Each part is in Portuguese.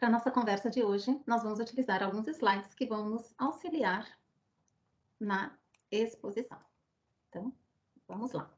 Para a nossa conversa de hoje, nós vamos utilizar alguns slides que vão nos auxiliar na exposição. Então, vamos lá.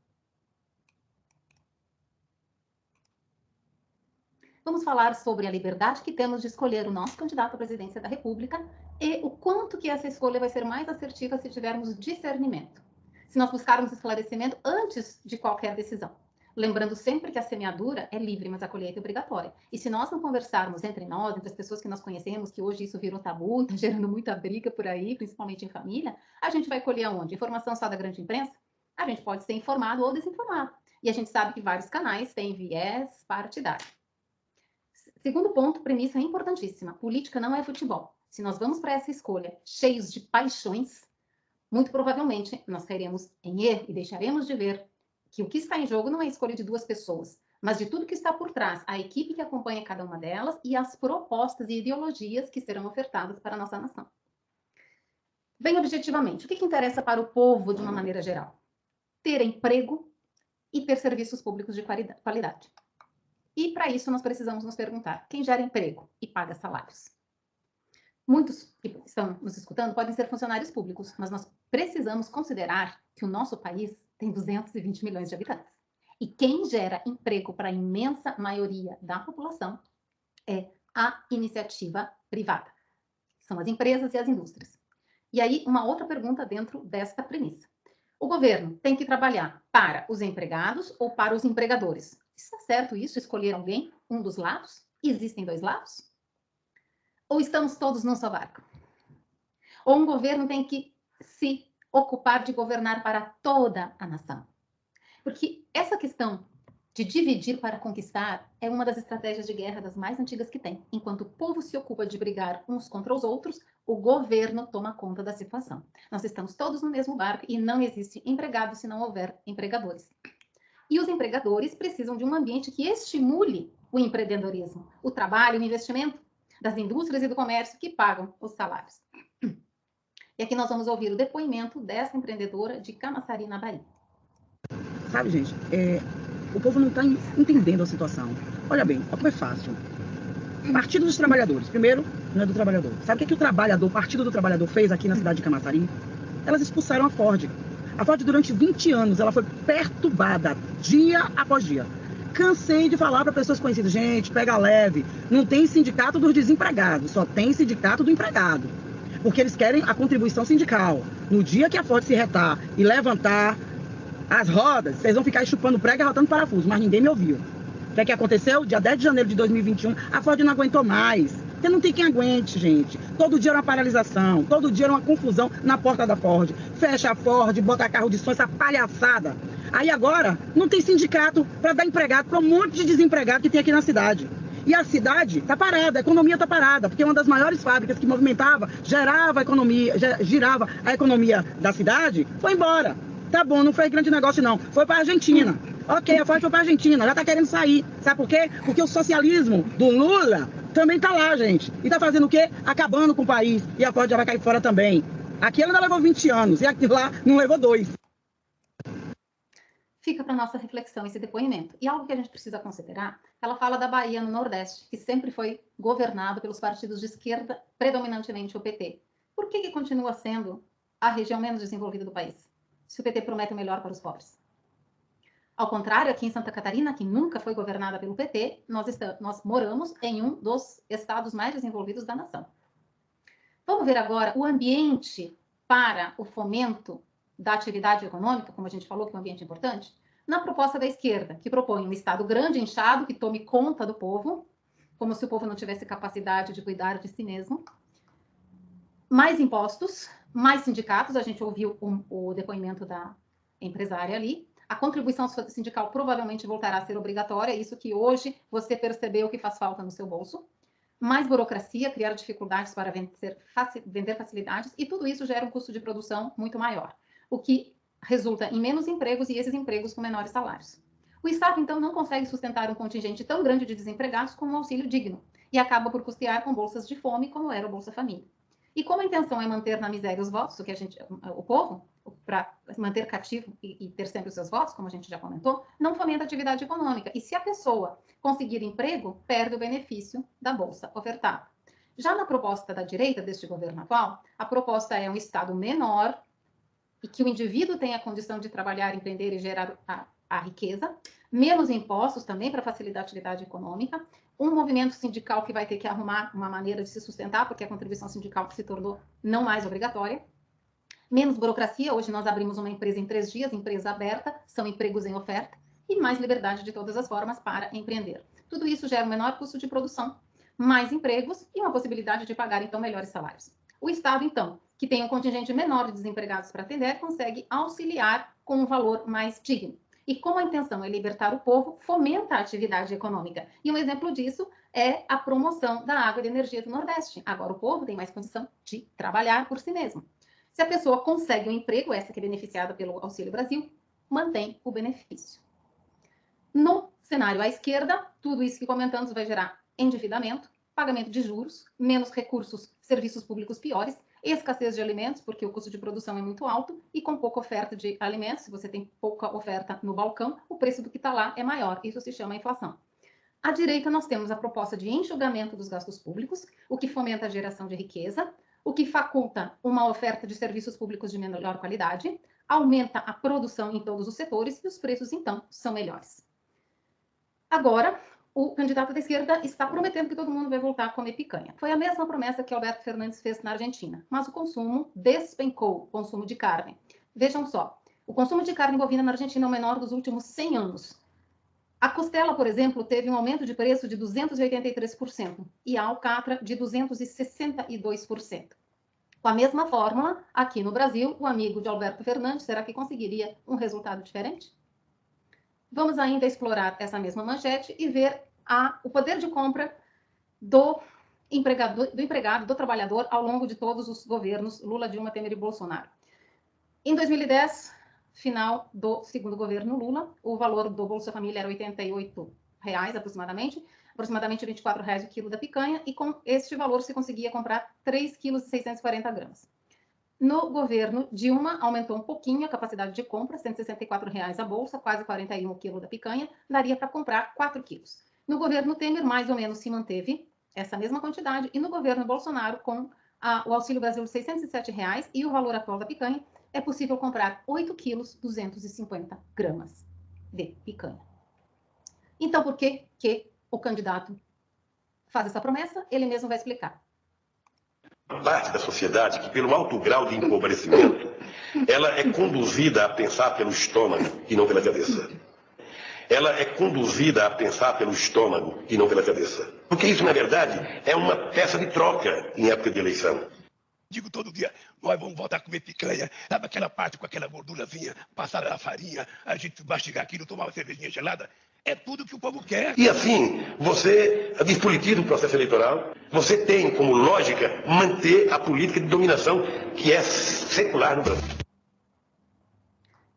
Vamos falar sobre a liberdade que temos de escolher o nosso candidato à presidência da República e o quanto que essa escolha vai ser mais assertiva se tivermos discernimento, se nós buscarmos esclarecimento antes de qualquer decisão. Lembrando sempre que a semeadura é livre, mas a colheita é obrigatória. E se nós não conversarmos entre nós, entre as pessoas que nós conhecemos, que hoje isso vira um tabu, está gerando muita briga por aí, principalmente em família, a gente vai colher aonde? Informação só da grande imprensa? A gente pode ser informado ou desinformado. E a gente sabe que vários canais têm viés partidário. Segundo ponto, premissa importantíssima. Política não é futebol. Se nós vamos para essa escolha cheios de paixões, muito provavelmente nós cairemos em erro e deixaremos de ver que o que está em jogo não é a escolha de duas pessoas, mas de tudo que está por trás, a equipe que acompanha cada uma delas e as propostas e ideologias que serão ofertadas para a nossa nação. Bem objetivamente, o que interessa para o povo de uma maneira geral? Ter emprego e ter serviços públicos de qualidade. E para isso nós precisamos nos perguntar, quem gera emprego e paga salários? Muitos que estão nos escutando podem ser funcionários públicos, mas nós precisamos considerar que o nosso país tem 220 milhões de habitantes. E quem gera emprego para a imensa maioria da população é a iniciativa privada. São as empresas e as indústrias. E aí, uma outra pergunta dentro desta premissa. O governo tem que trabalhar para os empregados ou para os empregadores? Está certo isso, escolher alguém, um dos lados? Existem dois lados? Ou estamos todos num só barco? Ou um governo tem que se ocupar de governar para toda a nação? Porque essa questão de dividir para conquistar é uma das estratégias de guerra das mais antigas que tem. Enquanto o povo se ocupa de brigar uns contra os outros, o governo toma conta da situação. Nós estamos todos no mesmo barco e não existe empregado se não houver empregadores. E os empregadores precisam de um ambiente que estimule o empreendedorismo, o trabalho, o investimento das indústrias e do comércio que pagam os salários. E aqui nós vamos ouvir o depoimento dessa empreendedora de Camaçari, na Bahia. Sabe, gente, o povo não está entendendo a situação. Olha bem, como é fácil. Partido dos Trabalhadores, primeiro, não é do trabalhador. Sabe o que o Partido do Trabalhador fez aqui na cidade de Camaçari? Elas expulsaram a Ford. A Ford, durante 20 anos, ela foi perturbada, dia após dia. Cansei de falar para pessoas conhecidas, gente, pega leve, não tem sindicato dos desempregados, só tem sindicato do empregado. Porque eles querem a contribuição sindical. No dia que a Ford se retar e levantar as rodas, vocês vão ficar chupando prego e arrotando parafuso, mas ninguém me ouviu. O que é que aconteceu? Dia 10 de janeiro de 2021, a Ford não aguentou mais. Porque não tem quem aguente, gente. Todo dia era uma paralisação, todo dia era uma confusão na porta da Ford. Fecha a Ford, bota carro de som, essa palhaçada. Aí agora, não tem sindicato para dar empregado para um monte de desempregado que tem aqui na cidade. E a cidade está parada, a economia está parada, porque uma das maiores fábricas que movimentava, girava a economia da cidade, foi embora. Tá bom, não fez grande negócio não, foi para a Argentina. Ok, a Ford foi para a Argentina, já está querendo sair. Sabe por quê? Porque o socialismo do Lula também tá lá, gente. E tá fazendo o quê? Acabando com o país. E a Ford já vai cair fora também. Aqui ela ainda levou 20 anos e aqui lá não levou 2. Fica para nossa reflexão esse depoimento. E algo que a gente precisa considerar, ela fala da Bahia no Nordeste, que sempre foi governado pelos partidos de esquerda, predominantemente o PT. Por que continua sendo a região menos desenvolvida do país, se o PT promete o melhor para os pobres? Ao contrário, aqui em Santa Catarina, que nunca foi governada pelo PT, nós moramos em um dos estados mais desenvolvidos da nação. Vamos ver agora o ambiente para o fomento da atividade econômica, como a gente falou, que é um ambiente importante, na proposta da esquerda, que propõe um Estado grande, inchado, que tome conta do povo, como se o povo não tivesse capacidade de cuidar de si mesmo. Mais impostos, mais sindicatos, a gente ouviu o depoimento da empresária ali. A contribuição sindical provavelmente voltará a ser obrigatória, isso que hoje você percebeu que faz falta no seu bolso. Mais burocracia, criar dificuldades para vender facilidades, e tudo isso gera um custo de produção muito maior, o que resulta em menos empregos e esses empregos com menores salários. O Estado, então, não consegue sustentar um contingente tão grande de desempregados com um auxílio digno, e acaba por custear com bolsas de fome, como era o Bolsa Família. E como a intenção é manter na miséria os votos, o povo, para manter cativo e ter sempre os seus votos, como a gente já comentou, não fomenta a atividade econômica. E se a pessoa conseguir emprego, perde o benefício da bolsa ofertada. Já na proposta da direita deste governo atual, a proposta é um Estado menor e que o indivíduo tenha a condição de trabalhar, empreender e gerar a riqueza, menos impostos também para facilitar a atividade econômica, um movimento sindical que vai ter que arrumar uma maneira de se sustentar, porque a contribuição sindical se tornou não mais obrigatória, menos burocracia, hoje nós abrimos uma empresa em 3 dias, empresa aberta, são empregos em oferta, e mais liberdade de todas as formas para empreender. Tudo isso gera um menor custo de produção, mais empregos e uma possibilidade de pagar, então, melhores salários. O Estado, então, que tem um contingente menor de desempregados para atender, consegue auxiliar com um valor mais digno. E como a intenção é libertar o povo, fomenta a atividade econômica. E um exemplo disso é a promoção da água e da energia do Nordeste. Agora o povo tem mais condição de trabalhar por si mesmo. Se a pessoa consegue um emprego, essa que é beneficiada pelo Auxílio Brasil, mantém o benefício. No cenário à esquerda, tudo isso que comentamos vai gerar endividamento, pagamento de juros, menos recursos, serviços públicos piores, escassez de alimentos, porque o custo de produção é muito alto, e com pouca oferta de alimentos, se você tem pouca oferta no balcão, o preço do que está lá é maior. Isso se chama inflação. À direita, nós temos a proposta de enxugamento dos gastos públicos, o que fomenta a geração de riqueza, o que faculta uma oferta de serviços públicos de melhor qualidade, aumenta a produção em todos os setores e os preços, então, são melhores. Agora, o candidato da esquerda está prometendo que todo mundo vai voltar a comer picanha. Foi a mesma promessa que Alberto Fernandes fez na Argentina, mas o consumo despencou, o consumo de carne. Vejam só, o consumo de carne bovina na Argentina é o menor dos últimos 100 anos. A costela, por exemplo, teve um aumento de preço de 283% e a alcatra de 262%. Com a mesma fórmula, aqui no Brasil, o amigo de Alberto Fernandes, será que conseguiria um resultado diferente? Vamos ainda explorar essa mesma manchete e ver o poder de compra do empregado, do trabalhador, ao longo de todos os governos Lula, Dilma, Temer e Bolsonaro. Em 2010, final do segundo governo Lula, o valor do Bolsa Família era R$ 88 aproximadamente R$ 24 o quilo da picanha, e com este valor se conseguia comprar 3,640 kg. No governo Dilma, aumentou um pouquinho a capacidade de compra, R$ 164 a bolsa, quase 41 o quilo da picanha, daria para comprar 4 quilos. No governo Temer, mais ou menos se manteve essa mesma quantidade, e no governo Bolsonaro, com o Auxílio Brasil de R$ 607 e o valor atual da picanha, é possível comprar 8 quilos, 250 gramas de picanha. Então, por que o candidato faz essa promessa? Ele mesmo vai explicar. Parte da sociedade que, pelo alto grau de empobrecimento, ela é conduzida a pensar pelo estômago e não pela cabeça. Ela é conduzida a pensar pelo estômago e não pela cabeça. Porque isso, na verdade, é uma peça de troca em época de eleição. Digo todo dia, nós vamos voltar a comer picanha, sabe aquela parte com aquela gordurazinha, passar a farinha, a gente mastigar aquilo, tomar uma cervejinha gelada? É tudo que o povo quer. E assim, você despolitiza o processo eleitoral, você tem como lógica manter a política de dominação que é secular no Brasil.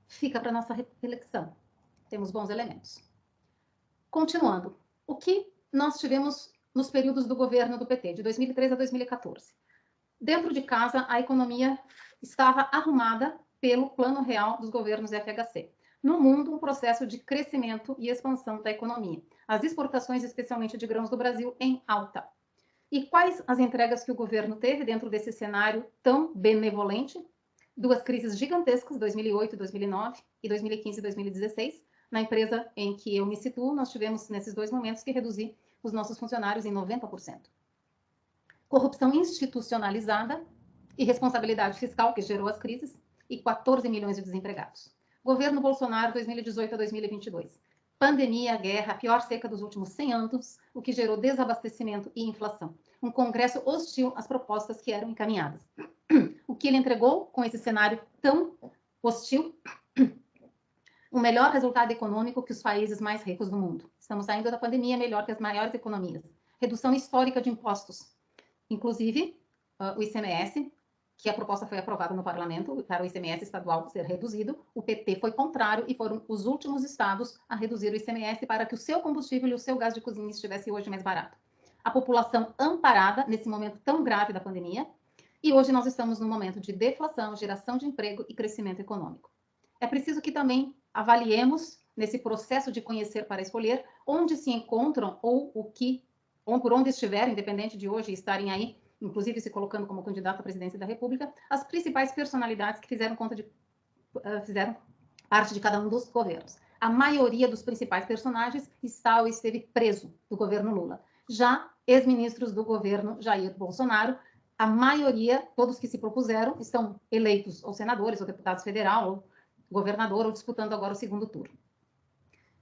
Fica para nossa reflexão. Temos bons elementos. Continuando, o que nós tivemos nos períodos do governo do PT, de 2013 a 2014? Dentro de casa, a economia estava arrumada pelo Plano Real dos governos FHC. No mundo, um processo de crescimento e expansão da economia. As exportações, especialmente de grãos do Brasil, em alta. E quais as entregas que o governo teve dentro desse cenário tão benevolente? 2 crises gigantescas, 2008, 2009 e 2015 e 2016. Na empresa em que eu me situo, nós tivemos, nesses 2 momentos, que reduzir os nossos funcionários em 90%. Corrupção institucionalizada e responsabilidade fiscal, que gerou as crises, e 14 milhões de desempregados. Governo Bolsonaro, 2018 a 2022. Pandemia, guerra, a pior seca dos últimos 100 anos, o que gerou desabastecimento e inflação. Um Congresso hostil às propostas que eram encaminhadas. O que ele entregou com esse cenário tão hostil? O melhor resultado econômico que os países mais ricos do mundo. Estamos saindo da pandemia melhor que as maiores economias. Redução histórica de impostos. Inclusive, o ICMS, que a proposta foi aprovada no parlamento, para o ICMS estadual ser reduzido, o PT foi contrário e foram os últimos estados a reduzir o ICMS para que o seu combustível e o seu gás de cozinha estivesse hoje mais barato. A população amparada nesse momento tão grave da pandemia, E hoje nós estamos num momento de deflação, geração de emprego e crescimento econômico. É preciso que também avaliemos, nesse processo de conhecer para escolher, onde se encontram ou por onde estiverem, independente de hoje estarem aí, inclusive se colocando como candidato à presidência da República, as principais personalidades que fizeram parte de cada um dos governos. A maioria dos principais personagens está ou esteve preso do governo Lula. Já ex-ministros do governo Jair Bolsonaro, a maioria, todos que se propuseram, estão eleitos ou senadores, ou deputados federal, ou governador, ou disputando agora o segundo turno.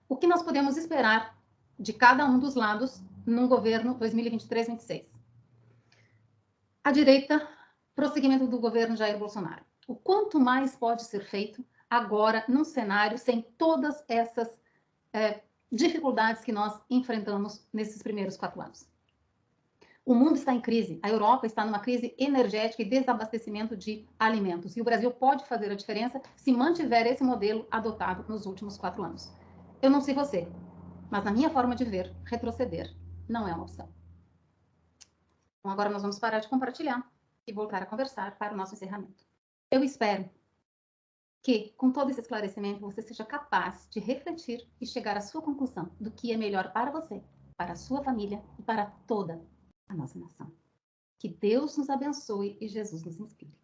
O que nós podemos esperar de cada um dos lados num governo 2023-26? A direita, prosseguimento do governo Jair Bolsonaro. O quanto mais pode ser feito agora num cenário sem todas essas dificuldades que nós enfrentamos nesses primeiros 4 anos? O mundo está em crise, a Europa está numa crise energética e desabastecimento de alimentos. E o Brasil pode fazer a diferença se mantiver esse modelo adotado nos últimos 4 anos. Eu não sei você, mas na minha forma de ver, retroceder não é uma opção. Então agora nós vamos parar de compartilhar e voltar a conversar para o nosso encerramento. Eu espero que, com todo esse esclarecimento, você seja capaz de refletir e chegar à sua conclusão do que é melhor para você, para a sua família e para toda a nossa nação. Que Deus nos abençoe e Jesus nos inspire.